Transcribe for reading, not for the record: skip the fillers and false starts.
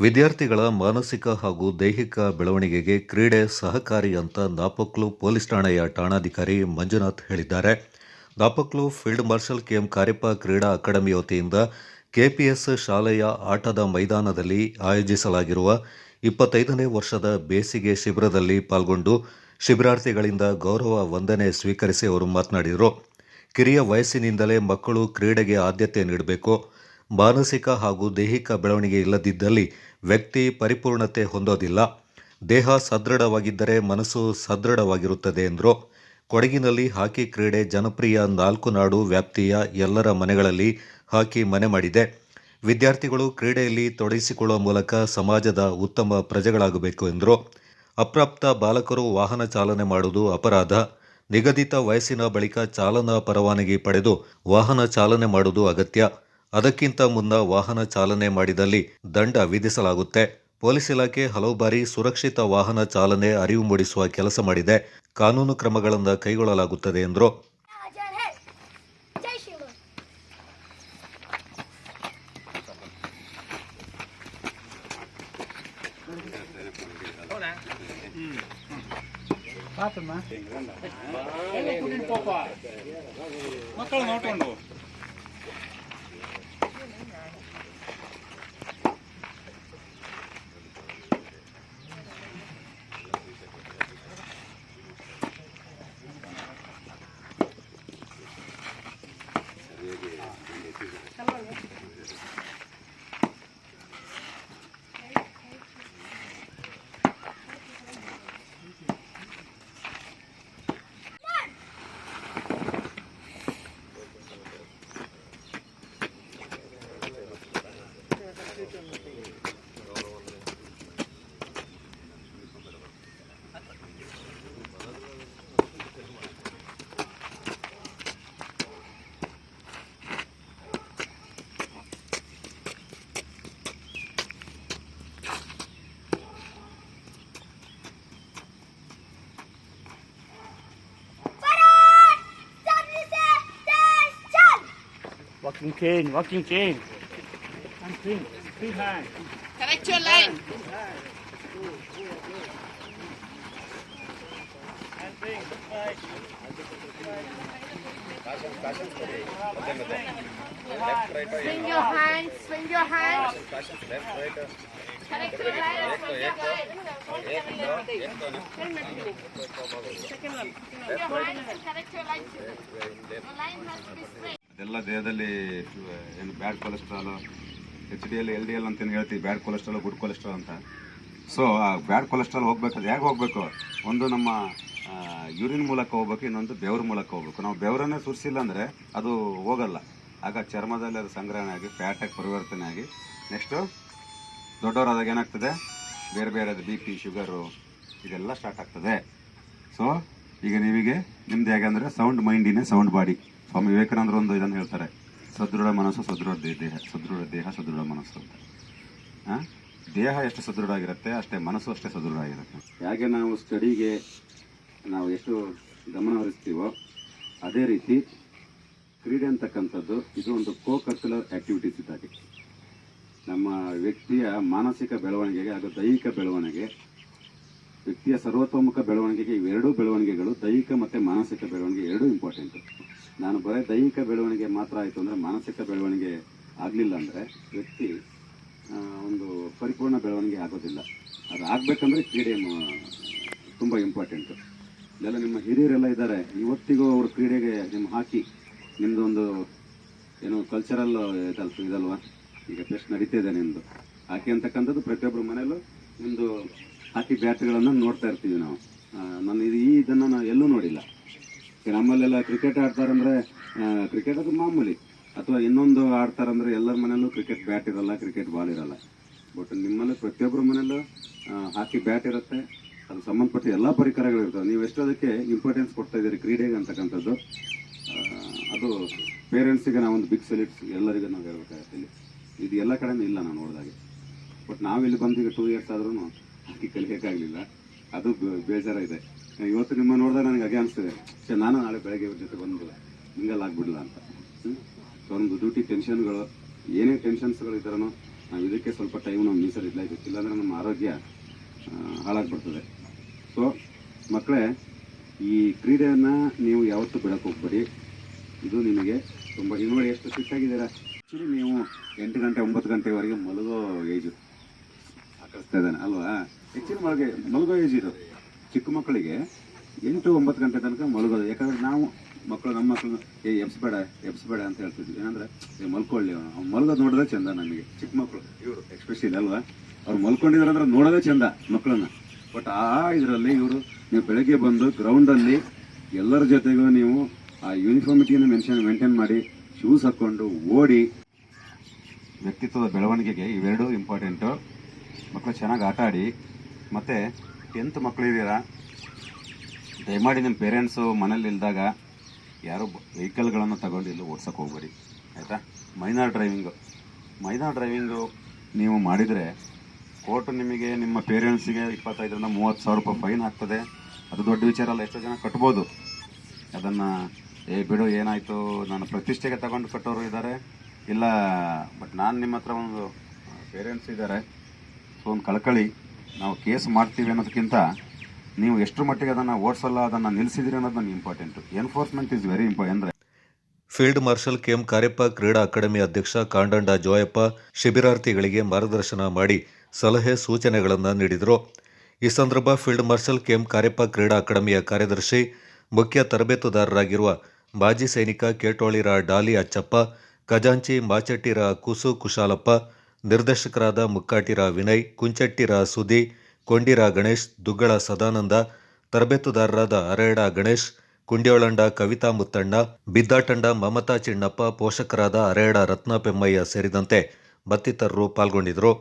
ವಿದ್ಯಾರ್ಥಿಗಳ ಮಾನಸಿಕ ಹಾಗೂ ದೈಹಿಕ ಬೆಳವಣಿಗೆಗೆ ಕ್ರೀಡೆ ಸಹಕಾರಿ ಅಂತ ನಾಪಕ್ಲು ಪೊಲೀಸ್ ಠಾಣೆಯ ಠಾಣಾಧಿಕಾರಿ ಮಂಜುನಾಥ್ ಹೇಳಿದ್ದಾರೆ. Napoklu field marshal KM Cariappa ಕ್ರೀಡಾ ಅಕಾಡೆಮಿ ವತಿಯಿಂದ ಕೆಪಿಎಸ್ ಶಾಲೆಯ ಆಟದ ಮೈದಾನದಲ್ಲಿ ಆಯೋಜಿಸಲಾಗಿರುವ 25ನೇ ವರ್ಷದ ಬೇಸಿಗೆ ಶಿಬಿರದಲ್ಲಿ ಪಾಲ್ಗೊಂಡು ಶಿಬಿರಾರ್ಥಿಗಳಿಂದ ಗೌರವ ವಂದನೆ ಸ್ವೀಕರಿಸಿ ಅವರು ಮಾತನಾಡಿದರು. ಕಿರಿಯ ವಯಸ್ಸಿನಿಂದಲೇ ಮಕ್ಕಳು ಕ್ರೀಡೆಗೆ ಆದ್ಯತೆ ನೀಡಬೇಕು. ಮಾನಸಿಕ ಹಾಗೂ ದೈಹಿಕ ಬೆಳವಣಿಗೆ ಇಲ್ಲದಿದ್ದಲ್ಲಿ ವ್ಯಕ್ತಿ ಪರಿಪೂರ್ಣತೆ ಹೊಂದೋದಿಲ್ಲ. ದೇಹ ಸದೃಢವಾಗಿದ್ದರೆ ಮನಸ್ಸು ಸದೃಢವಾಗಿರುತ್ತದೆ ಎಂದರು. ಕೊಡಗಿನಲ್ಲಿ ಹಾಕಿ ಕ್ರೀಡೆ ಜನಪ್ರಿಯ. 4 ನಾಡು ವ್ಯಾಪ್ತಿಯ ಎಲ್ಲರ ಮನೆಗಳಲ್ಲಿ ಹಾಕಿ ಮನೆ ಮಾಡಿದೆ. ವಿದ್ಯಾರ್ಥಿಗಳು ಕ್ರೀಡೆಯಲ್ಲಿ ತೊಡಗಿಸಿಕೊಳ್ಳುವ ಮೂಲಕ ಸಮಾಜದ ಉತ್ತಮ ಪ್ರಜೆಗಳಾಗಬೇಕು ಎಂದರು. ಅಪ್ರಾಪ್ತ ಬಾಲಕರು ವಾಹನ ಚಾಲನೆ ಮಾಡುವುದು ಅಪರಾಧ. ನಿಗದಿತ ವಯಸ್ಸಿನ ಬಳಿಕ ಚಾಲನಾ ಪರವಾನಗಿ ಪಡೆದು ವಾಹನ ಚಾಲನೆ ಮಾಡುವುದು ಅಗತ್ಯ. ಅದಕ್ಕಿಂತ ಮುನ್ನ ವಾಹನ ಚಾಲನೆ ಮಾಡಿದಲ್ಲಿ ದಂಡ ವಿಧಿಸಲಾಗುತ್ತೆ. ಪೊಲೀಸ್ ಇಲಾಖೆ ಹಲವು ಬಾರಿ ಸುರಕ್ಷಿತ ವಾಹನ ಚಾಲನೆ ಅರಿವು ಮೂಡಿಸುವ ಕೆಲಸ ಮಾಡಿದೆ. ಕಾನೂನು ಕ್ರಮಗಳನ್ನು ಕೈಗೊಳ್ಳಲಾಗುತ್ತದೆ ಎಂದರು. ಮಕ್ಕಳು ನೋಡ್ಕೊಂಡು walking cane. And three hands. Correct your line. And bring right. Swing your hands. Correct your line. Second one. Your hands and correct your line. Your line has to be straight. ಎಲ್ಲ ದೇಹದಲ್ಲಿ ಏನು bad cholesterol, HDL LDL ಅಂತ ಏನು ಹೇಳ್ತೀವಿ, bad cholesterol good cholesterol ಅಂತ. So ಆ bad cholesterol ಹೋಗ್ಬೇಕಾದ್ರೆ ಹೇಗೆ ಹೋಗಬೇಕು? ಒಂದು ನಮ್ಮ ಯೂರಿನ್ ಮೂಲಕ ಹೋಗ್ಬೇಕು, ಇನ್ನೊಂದು ಬೆವ್ರ ಮೂಲಕ ಹೋಗ್ಬೇಕು. ನಾವು ಬೆವರನ್ನೇ ಸುರಿಸಿಲ್ಲ ಅಂದರೆ ಅದು ಹೋಗಲ್ಲ. ಆಗ ಚರ್ಮದಲ್ಲಿ ಅದು ಸಂಗ್ರಹಣೆ ಆಗಿ ಫ್ಯಾಟಾಗಿ ಪರಿವರ್ತನೆ ಆಗಿ ನೆಕ್ಸ್ಟು ದೊಡ್ಡವರಾದಾಗ ಏನಾಗ್ತದೆ, ಬೇರೆ ಬೇರೆ BP ಶುಗರು ಇದೆಲ್ಲ ಸ್ಟಾರ್ಟ್ ಆಗ್ತದೆ. ಸೊ ಈಗ ನೀವಿಗೆ ನಿಮ್ದು ಹೇಗೆ ಅಂದರೆ ಸೌಂಡ್ ಮೈಂಡಿನೇ ಸೌಂಡ್ ಬಾಡಿ. ಸ್ವಾಮಿ ವಿವೇಕಾನಂದರು ಒಂದು ಇದನ್ನು ಹೇಳ್ತಾರೆ, ಸದೃಢ ಮನಸ್ಸು ಸದೃಢ ದೇಹ, ಸದೃಢ ದೇಹ ಸದೃಢ ಮನಸ್ಸು ಅಂತ. ದೇಹ ಎಷ್ಟು ಸದೃಢ ಆಗಿರುತ್ತೆ ಅಷ್ಟೇ ಮನಸ್ಸು ಅಷ್ಟೇ ಸದೃಢ ಆಗಿರುತ್ತೆ. ಹೇಗೆ ನಾವು ಸ್ಟಡಿಗೆ ನಾವು ಎಷ್ಟು ಗಮನ ಹರಿಸ್ತೀವೋ ಅದೇ ರೀತಿ ಕ್ರೀಡೆ ಅಂತಕ್ಕಂಥದ್ದು ಇದು ಒಂದು ಕೋ-ಕರಿಕ್ಯುಲರ್ ಆ್ಯಕ್ಟಿವಿಟೀಸ್ ಇದ್ದಾಗೆ ನಮ್ಮ ವ್ಯಕ್ತಿಯ ಮಾನಸಿಕ ಬೆಳವಣಿಗೆಗೆ ಹಾಗೂ ದೈಹಿಕ ಬೆಳವಣಿಗೆ, ವ್ಯಕ್ತಿಯ ಸರ್ವತೋಮುಖ ಬೆಳವಣಿಗೆಗೆ ಇವೆರಡೂ ಬೆಳವಣಿಗೆಗಳು, ದೈಹಿಕ ಮತ್ತು ಮಾನಸಿಕ ಬೆಳವಣಿಗೆ ಎರಡೂ ಇಂಪಾರ್ಟೆಂಟು. ನಾನು ಬರೀ ದೈಹಿಕ ಬೆಳವಣಿಗೆ ಮಾತ್ರ ಆಯಿತು ಅಂದರೆ ಮಾನಸಿಕ ಬೆಳವಣಿಗೆ ಆಗಲಿಲ್ಲ ಅಂದರೆ ವ್ಯಕ್ತಿ ಒಂದು ಪರಿಪೂರ್ಣ ಬೆಳವಣಿಗೆ ಆಗೋದಿಲ್ಲ. ಅದು ಆಗಬೇಕಂದ್ರೆ ಕ್ರೀಡೆ ತುಂಬ ಇಂಪಾರ್ಟೆಂಟು. ಇದೆಲ್ಲ ನಿಮ್ಮ ಹಿರಿಯರೆಲ್ಲ ಇದ್ದಾರೆ, ಇವತ್ತಿಗೂ ಅವರು ಕ್ರೀಡೆಗೆ ನಿಮ್ಮ ಹಾಕಿ ನಿಮ್ಮದೊಂದು ಏನು ಕಲ್ಚರಲ್ ಇದಲ್ವಾ, ಈಗ ಫೆಸ್ಟ್ ನಡೀತಿದೆ ನಿಮ್ಮದು ಹಾಕಿ ಅಂತಕ್ಕಂಥದ್ದು. ಪ್ರತಿಯೊಬ್ಬರ ಮನೆಯಲ್ಲೂ ನಿಮ್ಮದು ಹಾಕಿ ಬ್ಯಾಟ್ಗಳನ್ನು ನೋಡ್ತಾ ಇರ್ತೀವಿ ನಾವು. ನಾನು ಇದನ್ನು ನಾನು ಎಲ್ಲೂ ನೋಡಿಲ್ಲ. ನಮ್ಮಲ್ಲೆಲ್ಲ ಕ್ರಿಕೆಟ್ ಆಡ್ತಾರಂದ್ರೆ ಕ್ರಿಕೆಟ್ ಅದು ಮಾಮೂಲಿ, ಅಥವಾ ಇನ್ನೊಂದು ಆಡ್ತಾರಂದ್ರೆ ಎಲ್ಲರ ಮನೆಯಲ್ಲೂ ಕ್ರಿಕೆಟ್ ಬ್ಯಾಟ್ ಇರಲ್ಲ, ಕ್ರಿಕೆಟ್ ಬಾಲ್ ಇರಲ್ಲ. ಬಟ್ ನಿಮ್ಮಲ್ಲಿ ಪ್ರತಿಯೊಬ್ಬರ ಮನೆಯಲ್ಲೂ ಹಾಕಿ ಬ್ಯಾಟ್ ಇರುತ್ತೆ, ಅದು ಸಂಬಂಧಪಟ್ಟ ಎಲ್ಲ ಪರಿಕರಗಳು ಇರ್ತವೆ. ನೀವು ಎಷ್ಟು ಅದಕ್ಕೆ ಇಂಪಾರ್ಟೆನ್ಸ್ ಕೊಡ್ತಾ ಇದ್ದೀರಿ ಕ್ರೀಡೆಗೆ ಅಂತಕ್ಕಂಥದ್ದು, ಅದು ಪೇರೆಂಟ್ಸಿಗೆ ನಾವೊಂದು ಬಿಗ್ ಸೆಲ್ಯೂಟ್ಸ್ ಎಲ್ಲರಿಗೂ ನಾವು ಹೇಳ್ಬೇಕಾಗತ್ತೆ. ಇದು ಎಲ್ಲ ಕಡೆನೂ ಇಲ್ಲ ನಾನು ನೋಡಿದಾಗೆ. ಬಟ್ ನಾವಿಲ್ಲಿ ಬಂದೀಗ 2 ಇಯರ್ಸ್ ಆದ್ರೂ ಹಾಕಿ ಕಲಿಯೋಕ್ಕಾಗಲಿಲ್ಲ, ಅದು ಬೇಜಾರ ಇದೆ. ಇವತ್ತು ನಿಮ್ಮ ನೋಡಿದಾಗ ನನಗೆ ಹಾಗೆ ಅನಿಸ್ತದೆ, ನಾನು ನಾಳೆ ಬೆಳಗ್ಗೆ ಇವ್ರ ಜೊತೆ ಬಂದು ಮಿಂಗಲ್ ಆಗಿಬಿಡಲ್ಲ ಅಂತ. ಸೊ ಒಂದು ಡ್ಯೂಟಿ ಟೆನ್ಷನ್ಗಳು, ಏನೇ ಟೆನ್ಷನ್ಸ್ಗಳು ಇದ್ರೂ ನಾವು ಇದಕ್ಕೆ ಸ್ವಲ್ಪ ಟೈಮ್ ನಾವು ಮೀಸಲಿಡಲೇಬೇಕು, ಇಲ್ಲಾಂದರೆ ನಮ್ಮ ಆರೋಗ್ಯ ಹಾಳಾಗ್ಬಿಡ್ತದೆ. ಸೊ ಮಕ್ಕಳೇ, ಈ ಕ್ರೀಡೆಯನ್ನು ನೀವು ಯಾವತ್ತೂ ಬಿಡಕ್ಕೆ ಹೋಗ್ಬೇಡಿ. ಇದು ನಿಮಗೆ ತುಂಬ ಈಗ ನೋಡಿ ಎಷ್ಟು ಫಿಟ್ಟಾಗಿದ್ದೀರಾ. ಆ್ಯಕ್ಚುಲಿ ನೀವು 8 ಗಂಟೆ 9 ಗಂಟೆವರೆಗೆ ಮಲಗೋ ಏಜು ಆಕಳಿಸ್ತಾ ಇದ್ದಾನೆ ಅಲ್ವಾ. ಆ್ಯಕ್ಚುಲಿ ಮಲಗೋ ಏಜ್ ಇದು. ಚಿಕ್ಕ ಮಕ್ಕಳಿಗೆ 8-9 ಗಂಟೆ ತನಕ ಮಲಗೋದು. ಯಾಕಂದರೆ ನಾವು ನಮ್ಮ ಮಕ್ಕಳನ್ನ ಎಬ್ಸ್ಬೇಡ ಅಂತ ಹೇಳ್ತಿದ್ವಿ. ಏನಂದರೆ ಮಲ್ಕೊಳ್ಳಿ, ಅವ್ನು ಮಲಗೋದು ನೋಡೋದೇ ಚೆಂದ ನಮಗೆ. ಚಿಕ್ಕ ಮಕ್ಕಳು ಇವರು ಎಕ್ಸ್ಪೆಷಲಿ ಅಲ್ವಾ, ಅವ್ರು ಮಲ್ಕೊಂಡಿದ್ದಾರೆ ಅಂದ್ರೆ ನೋಡೋದೇ ಚೆಂದ ಮಕ್ಕಳನ್ನ. ಬಟ್ ಆ ಇದರಲ್ಲಿ ಇವರು ನೀವು ಬೆಳಗ್ಗೆ ಬಂದು ಗ್ರೌಂಡಲ್ಲಿ ಎಲ್ಲರ ಜೊತೆಗೂ ನೀವು ಆ ಯೂನಿಫಾರ್ಮಿಟಿಯನ್ನು ಮೇಂಟೈನ್ ಮಾಡಿ, ಶೂಸ್ ಹಾಕ್ಕೊಂಡು ಓಡಿ. ವ್ಯಕ್ತಿತ್ವದ ಬೆಳವಣಿಗೆಗೆ ಇವೆರಡೂ ಇಂಪಾರ್ಟೆಂಟು. ಮಕ್ಕಳು ಚೆನ್ನಾಗಿ ಆಟ ಆಡಿ. ಮತ್ತು 10th ಮಕ್ಕಳಿದ್ದೀರಾ, ದಯಮಾಡಿ ನಿಮ್ಮ ಪೇರೆಂಟ್ಸು ಮನೇಲಿ ಇಲ್ದಾಗ ಯಾರು ವೆಹಿಕಲ್ಗಳನ್ನು ತಗೊಂಡು ಇಲ್ಲಿ ಓಡ್ಸೋಕೆ ಹೋಗ್ಬೇಡಿ, ಆಯಿತಾ. ಮೈನರ್ ಡ್ರೈವಿಂಗು ನೀವು ಮಾಡಿದರೆ ಕೋರ್ಟು ನಿಮಗೆ ನಿಮ್ಮ ಪೇರೆಂಟ್ಸಿಗೆ 25,000-30,000 ರೂಪಾಯಿ ಫೈನ್ ಹಾಕ್ತದೆ. ಅದು ದೊಡ್ಡ ವಿಚಾರ ಅಲ್ಲ, ಎಷ್ಟೋ ಜನ ಕಟ್ಬೋದು ಅದನ್ನು. ಬಿಡು ಏನಾಯಿತು, ನಾನು ಪ್ರತಿಷ್ಠೆಗೆ ತಗೊಂಡು ಕಟ್ಟೋರು ಇದ್ದಾರೆ, ಇಲ್ಲ ಬಟ್ ನಾನು ನಿಮ್ಮ ಹತ್ರ ಒಂದು ಪೇರೆಂಟ್ಸ್ ಇದ್ದಾರೆ, ಸೊ ಒಂದು ಕಳ್ಕೊಳ್ಳಿ. ನಾವು ಕೇಸ್ ಮಾಡ್ತೀವಿ ಅನ್ನೋದಕ್ಕಿಂತ ನೀವು ಎಷ್ಟು ಮಟ್ಟಿಗೆ ಅದನ್ನು ಓಡಿಸಲ್ಲ, ಅದನ್ನು ನಿಲ್ಲಿಸಿದಿರಿ ಅನ್ನೋದು ನಮ್ಗೆ important. Enforcement is very important. Field marshal KM Cariappa ಕ್ರೀಡಾ ಅಕಾಡೆಮಿ ಅಧ್ಯಕ್ಷ ಕಾಂಡಂಡ ಜೋಯಪ್ಪ ಶಿಬಿರಾರ್ಥಿಗಳಿಗೆ ಮಾರ್ಗದರ್ಶನ ಮಾಡಿ ಸಲಹೆ ಸೂಚನೆಗಳನ್ನು ನೀಡಿದರು. ಈ ಸಂದರ್ಭ ಫೀಲ್ಡ್ ಮಾರ್ಷಲ್ ಕೆಎಂ ಕಾರ್ಯಪ್ಪ ಕ್ರೀಡಾ ಅಕಾಡೆಮಿಯ ಕಾರ್ಯದರ್ಶಿ, ಮುಖ್ಯ ತರಬೇತುದಾರರಾಗಿರುವ ಮಾಜಿ ಸೈನಿಕ ಕೇಟೋಳಿರ ಡಾಲಿ ಅಚ್ಚಪ್ಪ, ಖಜಾಂಚಿ ಮಾಚಟ್ಟಿರ ಕುಸು ಕುಶಾಲಪ್ಪ, ನಿರ್ದೇಶಕರಾದ ಮುಕ್ಕಾಟಿರ ವಿನಯ್, ಕುಂಚಟ್ಟಿರ ಸುದಿ, ಕೊಂಡಿರ ಗಣೇಶ್, ದುಗ್ಗಳ ಸದಾನಂದ, ತರಬೇತುದಾರರಾದ ಅರೇಡ ಗಣೇಶ್, ಕುಂಡ್ಯೋಳಂಡ ಕವಿತಾ ಮುತ್ತಣ್ಣ, ಬಿದ್ದಾಟಂಡ ಮಮತಾ ಚಿಣ್ಣಪ್ಪ, ಪೋಷಕರಾದ ಅರೇಡ ರತ್ನ ಪೆಮ್ಮಯ್ಯ ಸೇರಿದಂತೆ ಮತ್ತಿತರರು ಪಾಲ್ಗೊಂಡಿದ್ದರು.